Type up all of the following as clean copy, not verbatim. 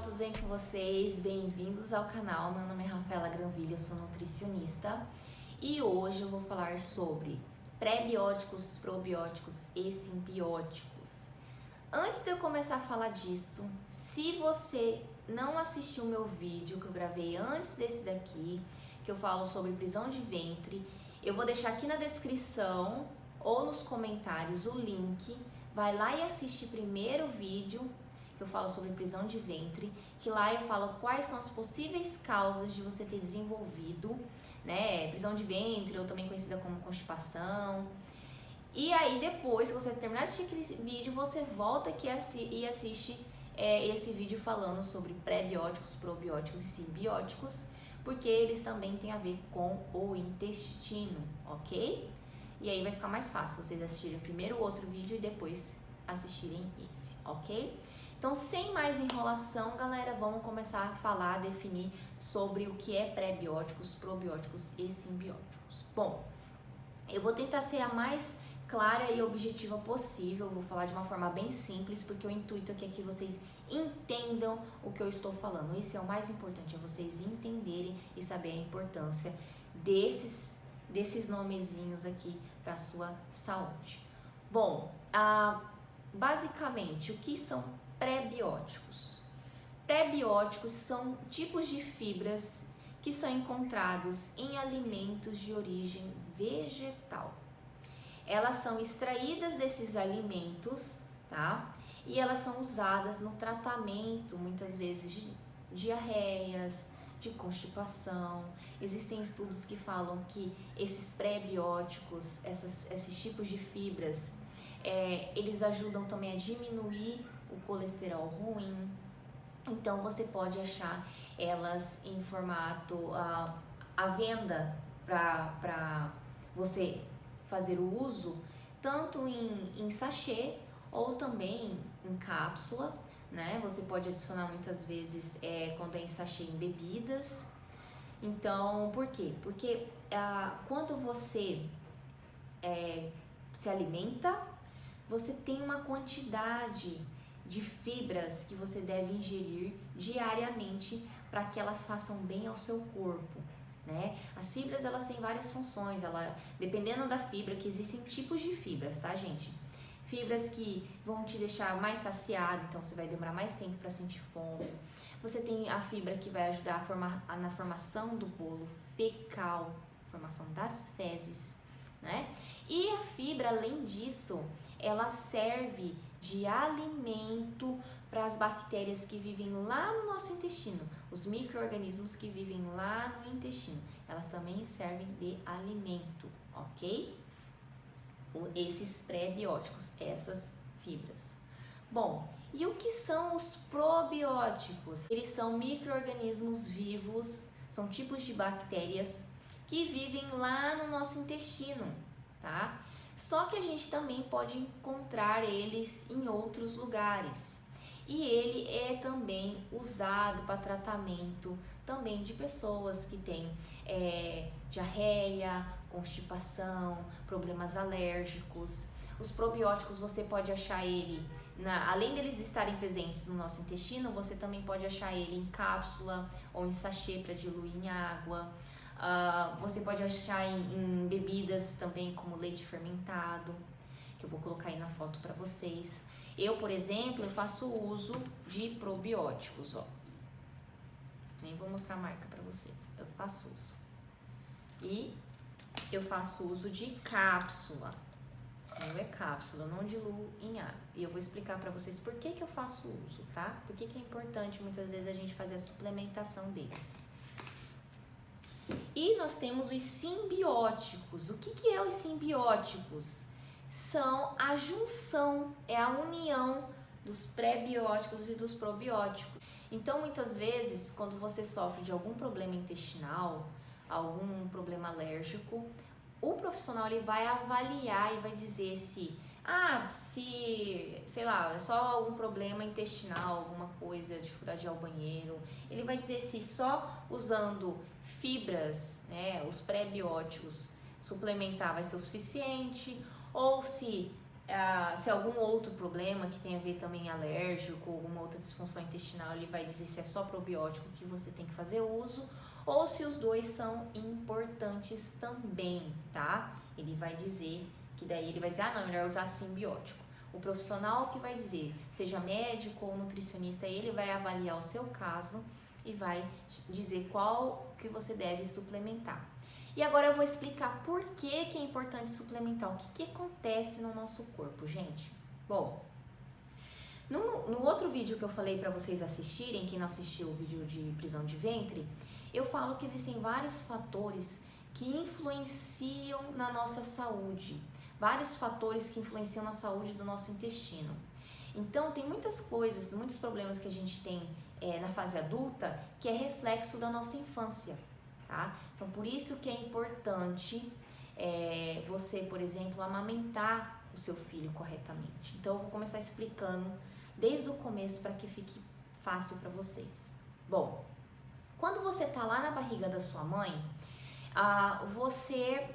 tudo bem com vocês? Bem-vindos ao canal. Meu nome é Rafaela Granville, eu sou nutricionista e hoje eu vou falar sobre pré-bióticos, probióticos e simbióticos. Antes de eu começar a falar disso, se você não assistiu o meu vídeo que eu gravei antes desse daqui, que eu falo sobre prisão de ventre, eu vou deixar aqui na descrição ou nos comentários o link. Vai lá e assiste primeiro o vídeo que eu falo sobre prisão de ventre, que lá eu falo quais são as possíveis causas de você ter desenvolvido, né, prisão de ventre, ou também conhecida como constipação. E aí depois, se você terminar de assistir aquele vídeo, você volta aqui e assiste esse vídeo falando sobre pré-bióticos, probióticos e simbióticos, porque eles também têm a ver com o intestino, ok? E aí vai ficar mais fácil vocês assistirem primeiro o outro vídeo e depois assistirem esse, ok? Então, sem mais enrolação, galera, vamos começar a falar, definir sobre o que é pré-bióticos, probióticos e simbióticos. Bom, eu vou tentar ser a mais clara e objetiva possível, vou falar de uma forma bem simples, porque o intuito aqui é que vocês entendam o que eu estou falando. Esse é o mais importante, é vocês entenderem e saber a importância desses nomezinhos aqui para a sua saúde. Bom, basicamente, o que são pré-bióticos? Pré-bióticos são tipos de fibras que são encontrados em alimentos de origem vegetal. Elas são extraídas desses alimentos, tá? E elas são usadas no tratamento, muitas vezes, de diarreias, de constipação. Existem estudos que falam que esses pré-bióticos, esses tipos de fibras, eles ajudam também a diminuir o colesterol ruim. Então você pode achar elas em formato à venda para você fazer o uso, tanto em sachê ou também em cápsula, né? Você pode adicionar muitas vezes quando é em sachê em bebidas. Então, por quê? Porque quando você se alimenta, você tem uma quantidade de fibras que você deve ingerir diariamente para que elas façam bem ao seu corpo, né? As fibras, elas têm várias funções, dependendo da fibra, que existem tipos de fibras, tá, gente? Fibras que vão te deixar mais saciado, então você vai demorar mais tempo para sentir fome. Você tem a fibra que vai ajudar na formação do bolo fecal, formação das fezes, né? E a fibra, além disso, ela serve de alimento para as bactérias que vivem lá no nosso intestino, os micro-organismos que vivem lá no intestino, elas também servem de alimento, ok? Esses pré-bióticos, essas fibras. Bom, e o que são os probióticos? Eles são micro-organismos vivos, são tipos de bactérias que vivem lá no nosso intestino, tá? Só que a gente também pode encontrar eles em outros lugares. E ele é também usado para tratamento também de pessoas que têm diarreia, constipação, problemas alérgicos. Os probióticos você pode achar ele, além deles estarem presentes no nosso intestino, você também pode achar ele em cápsula ou em sachê para diluir em água. Você pode achar em bebidas também, como leite fermentado, que eu vou colocar aí na foto para vocês. Eu, por exemplo, eu faço uso de probióticos, ó. Nem vou mostrar a marca para vocês, eu faço uso. E eu faço uso de cápsula. Não é cápsula, eu não diluo em água. E eu vou explicar para vocês por que eu faço uso, tá? Por que é importante muitas vezes a gente fazer a suplementação deles. E nós temos os simbióticos. O que é os simbióticos? São a junção, é a união dos pré-bióticos e dos probióticos. Então, muitas vezes, quando você sofre de algum problema intestinal, algum problema alérgico, o profissional ele vai avaliar e vai dizer se, sei lá, é só algum problema intestinal, alguma coisa, dificuldade de ir ao banheiro. Ele vai dizer se só usando fibras, né, os pré-bióticos, suplementar vai ser o suficiente, ou se Se é algum outro problema que tem a ver também alérgico, alguma outra disfunção intestinal, ele vai dizer se é só probiótico que você tem que fazer uso, ou se os dois são importantes também, tá? Ele vai dizer que daí ele vai dizer, não, é melhor usar simbiótico. O profissional que vai dizer, seja médico ou nutricionista, ele vai avaliar o seu caso e vai dizer qual que você deve suplementar. E agora eu vou explicar por que é importante suplementar, o que acontece no nosso corpo, gente. Bom, no outro vídeo que eu falei para vocês assistirem, quem não assistiu o vídeo de prisão de ventre, eu falo que existem vários fatores que influenciam na nossa saúde, vários fatores que influenciam na saúde do nosso intestino. Então, tem muitas coisas, muitos problemas que a gente tem na fase adulta que é reflexo da nossa infância, tá? Então, por isso que é importante você, por exemplo, amamentar o seu filho corretamente. Então, eu vou começar explicando desde o começo para que fique fácil para vocês. Bom, quando você tá lá na barriga da sua mãe, você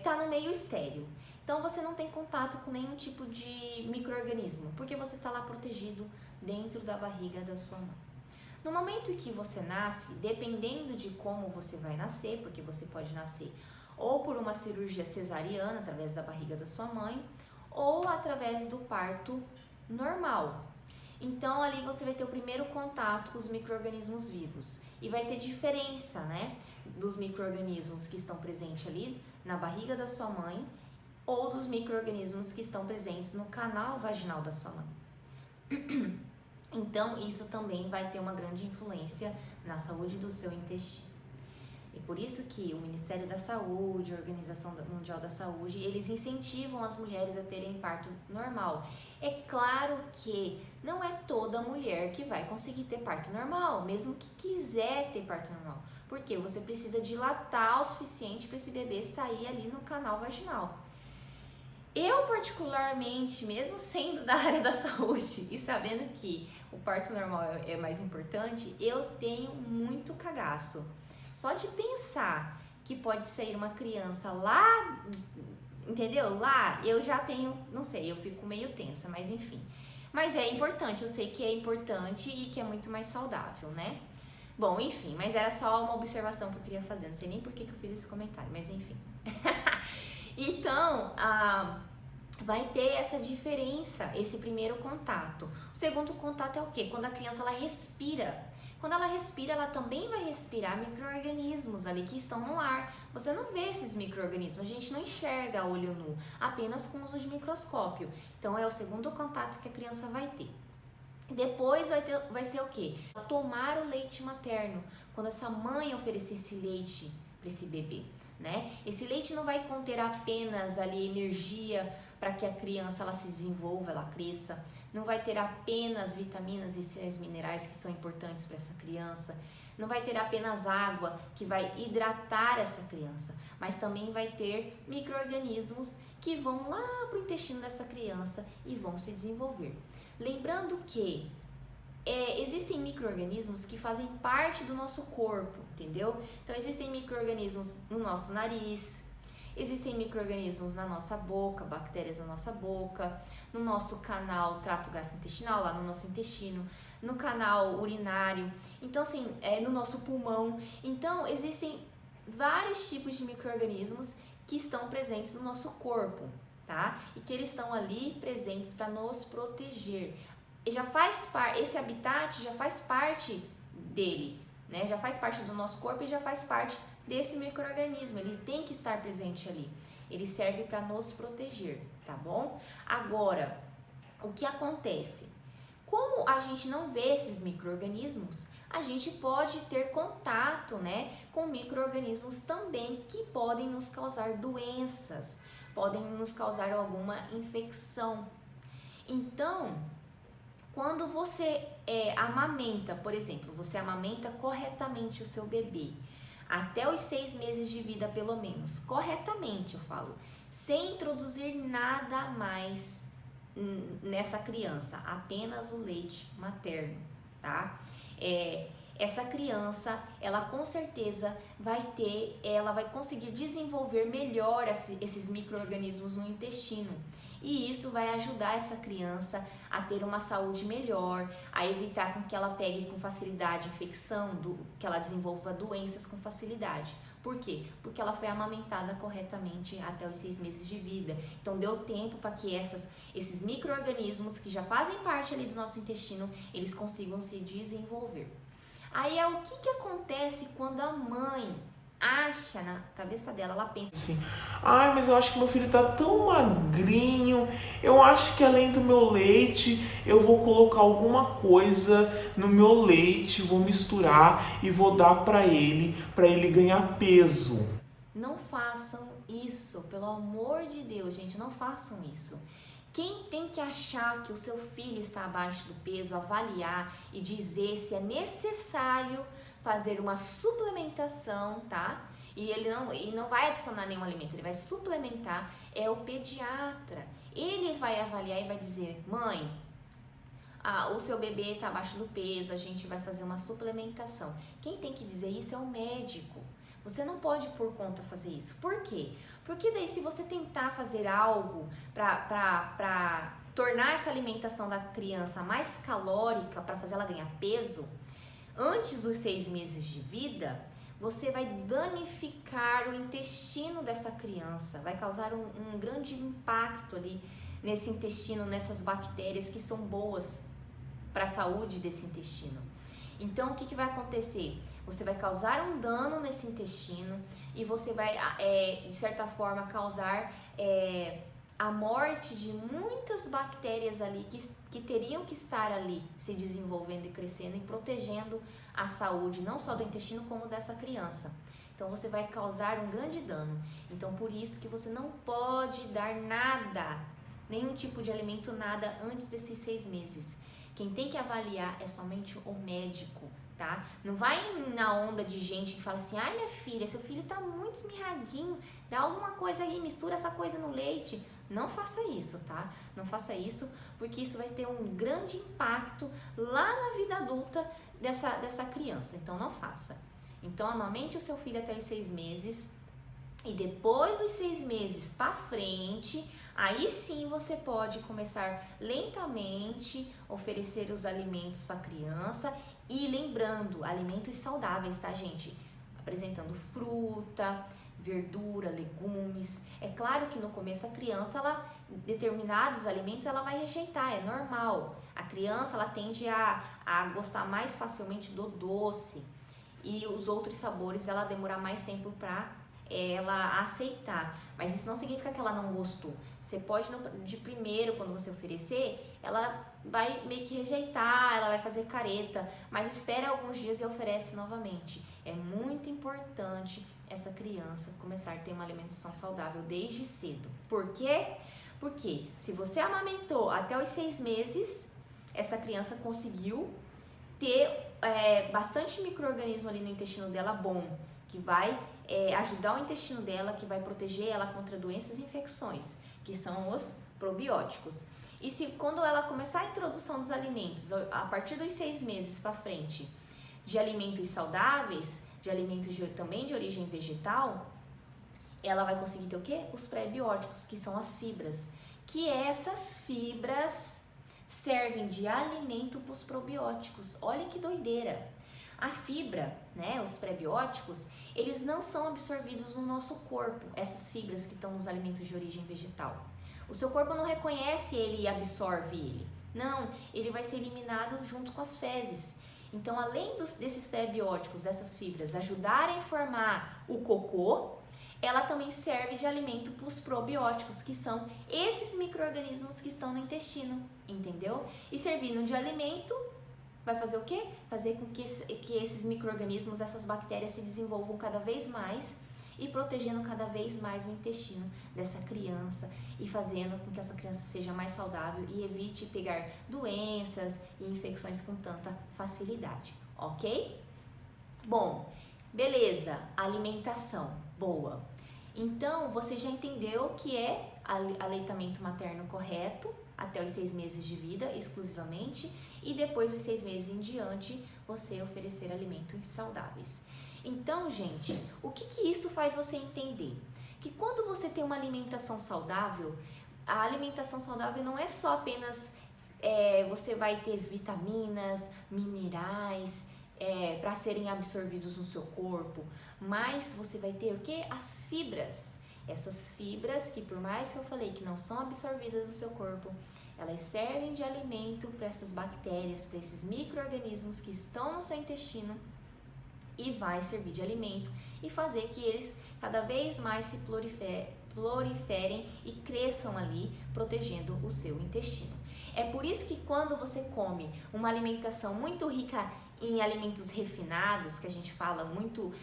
tá no meio estéril. Então você não tem contato com nenhum tipo de micro-organismo, porque você tá lá protegido dentro da barriga da sua mãe. No momento que você nasce, dependendo de como você vai nascer, porque você pode nascer ou por uma cirurgia cesariana através da barriga da sua mãe, ou através do parto normal. Então ali você vai ter o primeiro contato com os micro-organismos vivos e vai ter diferença, né, dos micro-organismos que estão presentes ali na barriga da sua mãe ou dos micro-organismos que estão presentes no canal vaginal da sua mãe. Então isso também vai ter uma grande influência na saúde do seu intestino. E por isso que o Ministério da Saúde, a Organização Mundial da Saúde, eles incentivam as mulheres a terem parto normal. É claro que não é toda mulher que vai conseguir ter parto normal, mesmo que quiser ter parto normal. Porque você precisa dilatar o suficiente para esse bebê sair ali no canal vaginal. Eu particularmente, mesmo sendo da área da saúde e sabendo que o parto normal é mais importante, eu tenho muito cagaço. Só de pensar que pode sair uma criança lá, entendeu? Lá eu já tenho, não sei, eu fico meio tensa, mas enfim. Mas é importante, eu sei que é importante e que é muito mais saudável, né? Bom, enfim, mas era só uma observação que eu queria fazer, não sei nem por que eu fiz esse comentário, mas enfim. Então, vai ter essa diferença, esse primeiro contato. O segundo contato é o quê? Quando a criança ela respira. Quando ela respira, ela também vai respirar micro-organismos ali que estão no ar. Você não vê esses micro-organismos, a gente não enxerga a olho nu, apenas com o uso de microscópio. Então, é o segundo contato que a criança vai ter. Depois vai ser o quê? Tomar o leite materno, quando essa mãe oferecer esse leite para esse bebê, né? Esse leite não vai conter apenas ali energia para que a criança ela se desenvolva, ela cresça, não vai ter apenas vitaminas e sais minerais que são importantes para essa criança, não vai ter apenas água que vai hidratar essa criança, mas também vai ter micro-organismos que vão lá para o intestino dessa criança e vão se desenvolver. Lembrando que existem micro-organismos que fazem parte do nosso corpo, entendeu? Então existem micro-organismos no nosso nariz, existem micro-organismos na nossa boca, bactérias na nossa boca, no nosso canal trato gastrointestinal, lá no nosso intestino, no canal urinário, então assim, no nosso pulmão. Então existem vários tipos de micro-organismos que estão presentes no nosso corpo, tá? E que eles estão ali presentes para nos proteger. E já faz parte, esse habitat já faz parte dele, né? Já faz parte do nosso corpo e já faz parte desse micro-organismo. Ele tem que estar presente ali. Ele serve para nos proteger, tá bom? Agora, o que acontece? Como a gente não vê esses micro-organismos, a gente pode ter contato, né, com micro-organismos também que podem nos causar doenças, podem nos causar alguma infecção. Então, quando você amamenta, por exemplo, você amamenta corretamente o seu bebê, até os 6 meses de vida pelo menos, corretamente eu falo, sem introduzir nada mais nessa criança, apenas o leite materno, tá? essa criança, ela com certeza ela vai conseguir desenvolver melhor esses micro-organismos no intestino. E isso vai ajudar essa criança a ter uma saúde melhor, a evitar com que ela pegue com facilidade infecção, que ela desenvolva doenças com facilidade. Por quê? Porque ela foi amamentada corretamente até os 6 meses de vida. Então deu tempo para que esses micro-organismos que já fazem parte ali do nosso intestino, eles consigam se desenvolver. Aí é o que acontece quando a mãe acha na cabeça dela, ela pensa assim, ai, mas eu acho que meu filho tá tão magrinho, eu acho que além do meu leite, eu vou colocar alguma coisa no meu leite, vou misturar e vou dar para ele ganhar peso. Não façam isso, pelo amor de Deus, gente, não façam isso. Quem tem que achar que o seu filho está abaixo do peso, avaliar e dizer se é necessário fazer uma suplementação, tá? E ele não vai adicionar nenhum alimento, ele vai suplementar, é o pediatra. Ele vai avaliar e vai dizer, mãe, o seu bebê está abaixo do peso, a gente vai fazer uma suplementação. Quem tem que dizer isso é o médico. Você não pode por conta fazer isso. Por quê? Porque daí se você tentar fazer algo para tornar essa alimentação da criança mais calórica, para fazer ela ganhar peso, antes dos 6 meses de vida, você vai danificar o intestino dessa criança, vai causar um grande impacto ali nesse intestino, nessas bactérias que são boas para a saúde desse intestino. Então, o que vai acontecer? Você vai causar um dano nesse intestino e você vai, de certa forma, causar a morte de muitas bactérias ali que teriam que estar ali se desenvolvendo e crescendo e protegendo a saúde, não só do intestino, como dessa criança. Então, você vai causar um grande dano. Então, por isso que você não pode dar nada, nenhum tipo de alimento, nada, antes desses 6 meses. Quem tem que avaliar é somente o médico, tá? Não vai na onda de gente que fala assim, ai minha filha, seu filho tá muito esmirradinho, dá alguma coisa aí, mistura essa coisa no leite. Não faça isso, tá? Não faça isso, porque isso vai ter um grande impacto lá na vida adulta dessa criança. Então, não faça. Então, amamente o seu filho até os 6 meses e depois dos 6 meses para frente, aí sim você pode começar lentamente oferecer os alimentos para a criança e lembrando, alimentos saudáveis, tá, gente? Apresentando fruta, verdura, legumes. É claro que no começo a criança, determinados alimentos ela vai rejeitar, é normal. A criança ela tende a gostar mais facilmente do doce e os outros sabores ela demorar mais tempo para ela aceitar, mas isso não significa que ela não gostou. Você pode, de primeiro, quando você oferecer, ela vai meio que rejeitar, ela vai fazer careta, mas espera alguns dias e oferece novamente. É muito importante essa criança começar a ter uma alimentação saudável desde cedo. Por quê? Porque se você amamentou até os 6 meses, essa criança conseguiu ter bastante micro-organismo ali no intestino dela bom, que vai ajudar o intestino dela, que vai proteger ela contra doenças e infecções, que são os probióticos. E se quando ela começar a introdução dos alimentos, a partir dos 6 meses para frente, de alimentos saudáveis, de alimentos também de origem vegetal, ela vai conseguir ter o quê? Os pré-bióticos, que são as fibras. Que essas fibras servem de alimento para os probióticos. Olha que doideira! A fibra, né, os pré-bióticos, eles não são absorvidos no nosso corpo, essas fibras que estão nos alimentos de origem vegetal. O seu corpo não reconhece ele e absorve ele. Não, ele vai ser eliminado junto com as fezes. Então, além desses pré-bióticos, dessas fibras, ajudarem a formar o cocô, ela também serve de alimento para os probióticos, que são esses micro-organismos que estão no intestino, entendeu? E servindo de alimento, vai fazer o quê? Fazer com que esses micro-organismos, essas bactérias se desenvolvam cada vez mais e protegendo cada vez mais o intestino dessa criança e fazendo com que essa criança seja mais saudável e evite pegar doenças e infecções com tanta facilidade, ok? Bom, beleza, alimentação boa. Então, você já entendeu que é aleitamento materno correto, até os 6 meses de vida, exclusivamente, e depois dos 6 meses em diante, você oferecer alimentos saudáveis. Então, gente, o que isso faz você entender? Que quando você tem uma alimentação saudável, a alimentação saudável não é só apenas você vai ter vitaminas, minerais para serem absorvidos no seu corpo, mas você vai ter o que? As fibras. Essas fibras que, por mais que eu falei que não são absorvidas no seu corpo, elas servem de alimento para essas bactérias, para esses micro-organismos que estão no seu intestino, e vai servir de alimento e fazer que eles cada vez mais se proliferem e cresçam ali, protegendo o seu intestino. É por isso que quando você come uma alimentação muito rica em alimentos refinados, que a gente fala muito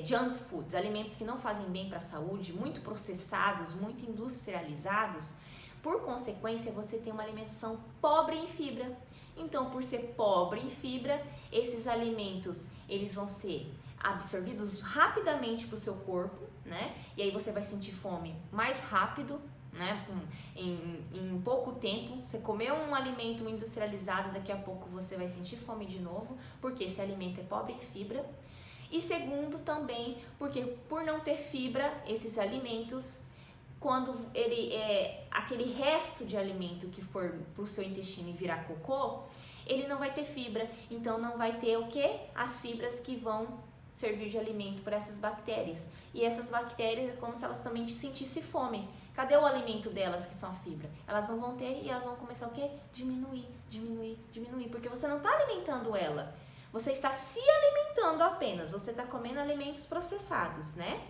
junk foods, alimentos que não fazem bem para a saúde, muito processados, muito industrializados, por consequência você tem uma alimentação pobre em fibra. Então, por ser pobre em fibra, esses alimentos eles vão ser absorvidos rapidamente para o seu corpo, né? E aí você vai sentir fome mais rápido, né? Em pouco tempo. Você comeu um alimento industrializado, daqui a pouco você vai sentir fome de novo, porque esse alimento é pobre em fibra. E segundo também, porque por não ter fibra, esses alimentos, quando aquele resto de alimento que for para o seu intestino e virar cocô, ele não vai ter fibra, então não vai ter o que? As fibras que vão servir de alimento para essas bactérias. E essas bactérias é como se elas também sentissem fome. Cadê o alimento delas, que são a fibra? Elas não vão ter e elas vão começar o quê? Diminuir, porque você não está alimentando ela. Você está se alimentando apenas, você está comendo alimentos processados, né?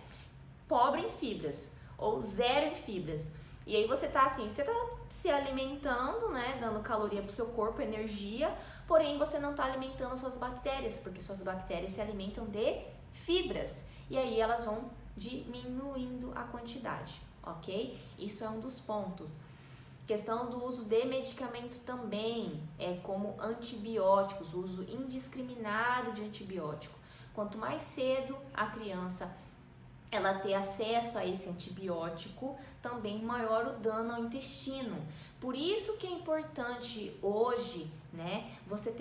Pobre em fibras ou zero em fibras. E aí você tá assim, você tá se alimentando, né, dando caloria pro seu corpo, energia, porém você não tá alimentando suas bactérias, porque suas bactérias se alimentam de fibras. E aí elas vão diminuindo a quantidade, ok? Isso é um dos pontos. Questão do uso de medicamento também, como antibióticos, o uso indiscriminado de antibiótico. Quanto mais cedo a criança ela ter acesso a esse antibiótico, também maior o dano ao intestino. Por isso que é importante hoje, né, você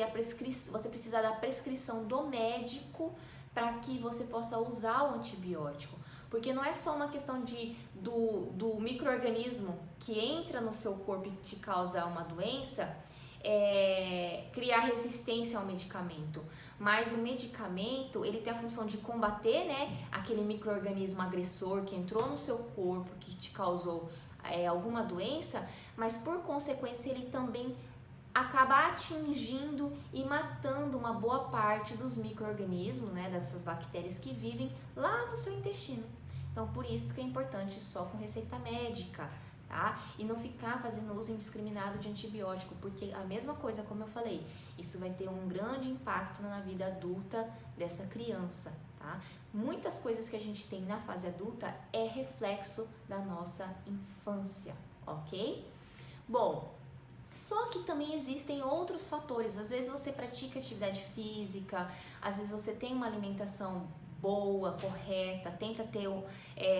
precisar da prescrição do médico para que você possa usar o antibiótico. Porque não é só uma questão do micro-organismo que entra no seu corpo e te causa uma doença, criar resistência ao medicamento. Mas o medicamento, ele tem a função de combater, né, aquele micro-organismo agressor que entrou no seu corpo, que te causou alguma doença, mas por consequência ele também acaba atingindo e matando uma boa parte dos micro-organismos, né, dessas bactérias que vivem lá no seu intestino. Então, por isso que é importante só com receita médica, tá? E não ficar fazendo uso indiscriminado de antibiótico, porque a mesma coisa, como eu falei, isso vai ter um grande impacto na vida adulta dessa criança, tá? Muitas coisas que a gente tem na fase adulta é reflexo da nossa infância, ok? Bom, só que também existem outros fatores. Às vezes você pratica atividade física, às vezes você tem uma alimentação boa, correta, tenta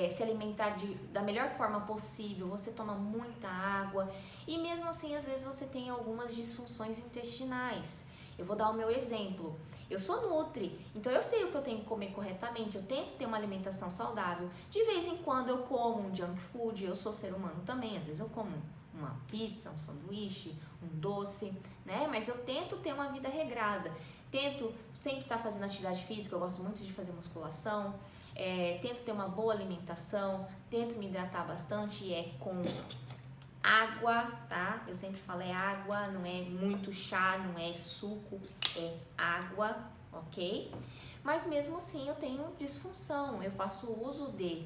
se alimentar da melhor forma possível, você toma muita água e mesmo assim às vezes você tem algumas disfunções intestinais. Eu vou dar o meu exemplo. Eu sou nutri, então eu sei o que eu tenho que comer corretamente, eu tento ter uma alimentação saudável. De vez em quando eu como um junk food, eu sou ser humano também, às vezes eu como uma pizza, um sanduíche, um doce, né? Mas eu tento ter uma vida regrada. Tento sempre estar fazendo atividade física, eu gosto muito de fazer musculação, tento ter uma boa alimentação, tento me hidratar bastante, com água, tá? Eu sempre falo água, não é muito chá, não é suco, é água, ok? Mas mesmo assim eu tenho disfunção, eu faço uso de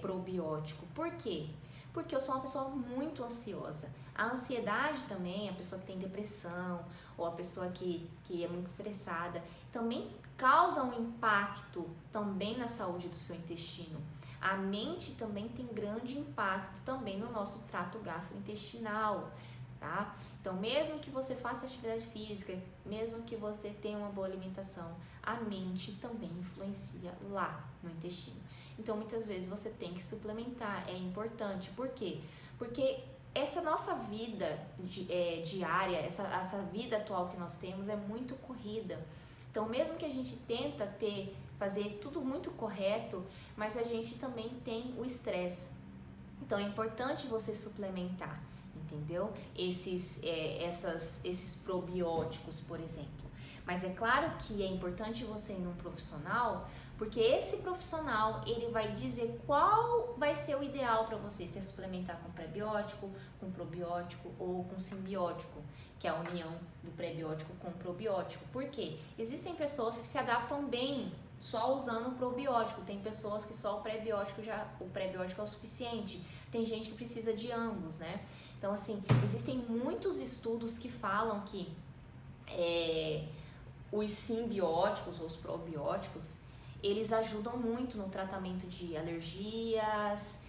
probiótico. Por quê? Porque eu sou uma pessoa muito ansiosa. A ansiedade também, a pessoa que tem depressão ou a pessoa que é muito estressada, também causa um impacto também na saúde do seu intestino. A mente também tem grande impacto também no nosso trato gastrointestinal, tá? Então, mesmo que você faça atividade física, mesmo que você tenha uma boa alimentação, a mente também influencia lá no intestino. Então, muitas vezes você tem que suplementar, é importante. Por quê? Porque essa nossa vida diária, essa vida atual que nós temos é muito corrida. Então, mesmo que a gente tenta fazer tudo muito correto, mas a gente também tem o estresse. Então, é importante você suplementar, entendeu? Esses probióticos, por exemplo. Mas é claro que é importante você ir num profissional, porque esse profissional, ele vai dizer qual vai ser o ideal para você, se é suplementar com prebiótico, com probiótico ou com simbiótico, que é a união do prebiótico com o probiótico. Por quê? Existem pessoas que se adaptam bem só usando o probiótico, tem pessoas que só o prebiótico é o suficiente, tem gente que precisa de ambos, né? Então, assim, existem muitos estudos que falam que os simbióticos ou os probióticos, eles ajudam muito no tratamento de alergias,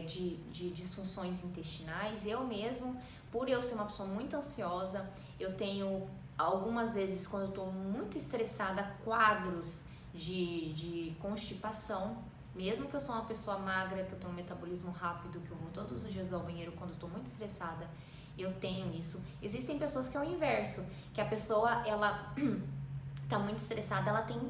de disfunções intestinais. Eu mesmo, por eu ser uma pessoa muito ansiosa, eu tenho algumas vezes, quando eu estou muito estressada, quadros de constipação. Mesmo que eu sou uma pessoa magra, que eu tenho um metabolismo rápido, que eu vou todos os dias ao banheiro quando eu estou muito estressada, eu tenho isso. Existem pessoas que é o inverso, que a pessoa, ela tá muito estressada, ela tem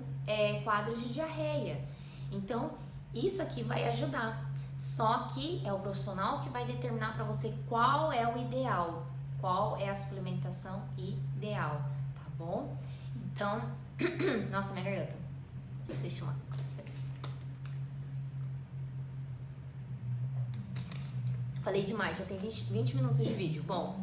quadros de diarreia. Então, isso aqui vai ajudar. Só que é o profissional que vai determinar para você qual é o ideal, qual é a suplementação ideal, tá bom? Então, nossa, minha garganta. Deixa eu lá. Falei demais, já tem 20 minutos de vídeo. Bom,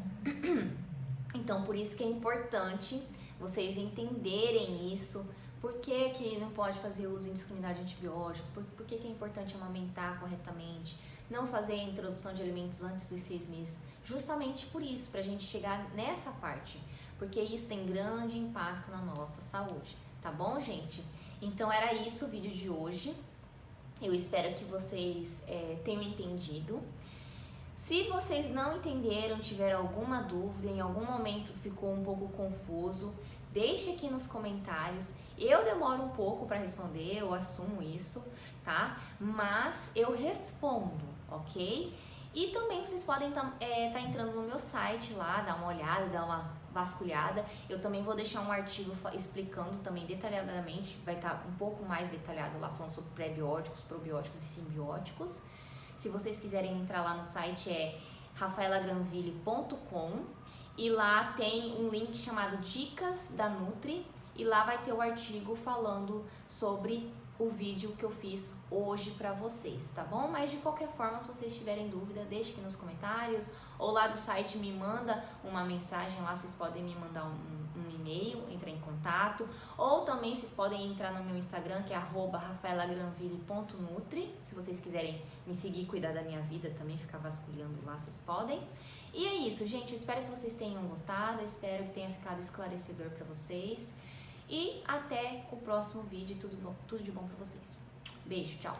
então por isso que é importante vocês entenderem isso. Por que que não pode fazer uso indiscriminado de antibiótico? Por que que é importante amamentar corretamente? Não fazer a introdução de alimentos antes dos 6 meses? Justamente por isso, pra gente chegar nessa parte. Porque isso tem grande impacto na nossa saúde. Tá bom, gente? Então era isso o vídeo de hoje. Eu espero que vocês tenham entendido. Se vocês não entenderam, tiveram alguma dúvida, em algum momento ficou um pouco confuso, deixe aqui nos comentários. Eu demoro um pouco para responder, eu assumo isso, tá? Mas eu respondo, ok? E também vocês podem tá entrando no meu site lá, dar uma olhada, dar uma vasculhada. Eu também vou deixar um artigo explicando também detalhadamente, vai estar um pouco mais detalhado lá, falando sobre prebióticos, probióticos e simbióticos. Se vocês quiserem entrar lá no site é rafaelagranville.com e lá tem um link chamado Dicas da Nutri e lá vai ter o artigo falando sobre o vídeo que eu fiz hoje pra vocês, tá bom? Mas de qualquer forma, se vocês tiverem dúvida, deixe aqui nos comentários ou lá do site me manda uma mensagem lá, vocês podem me mandar um e-mail, entrar em contato, ou também vocês podem entrar no meu Instagram, que é @rafaelagranville.nutri, se vocês quiserem me seguir e cuidar da minha vida também, ficar vasculhando lá, vocês podem. E é isso, gente, eu espero que vocês tenham gostado, eu espero que tenha ficado esclarecedor pra vocês, e até o próximo vídeo, tudo de bom pra vocês. Beijo, tchau!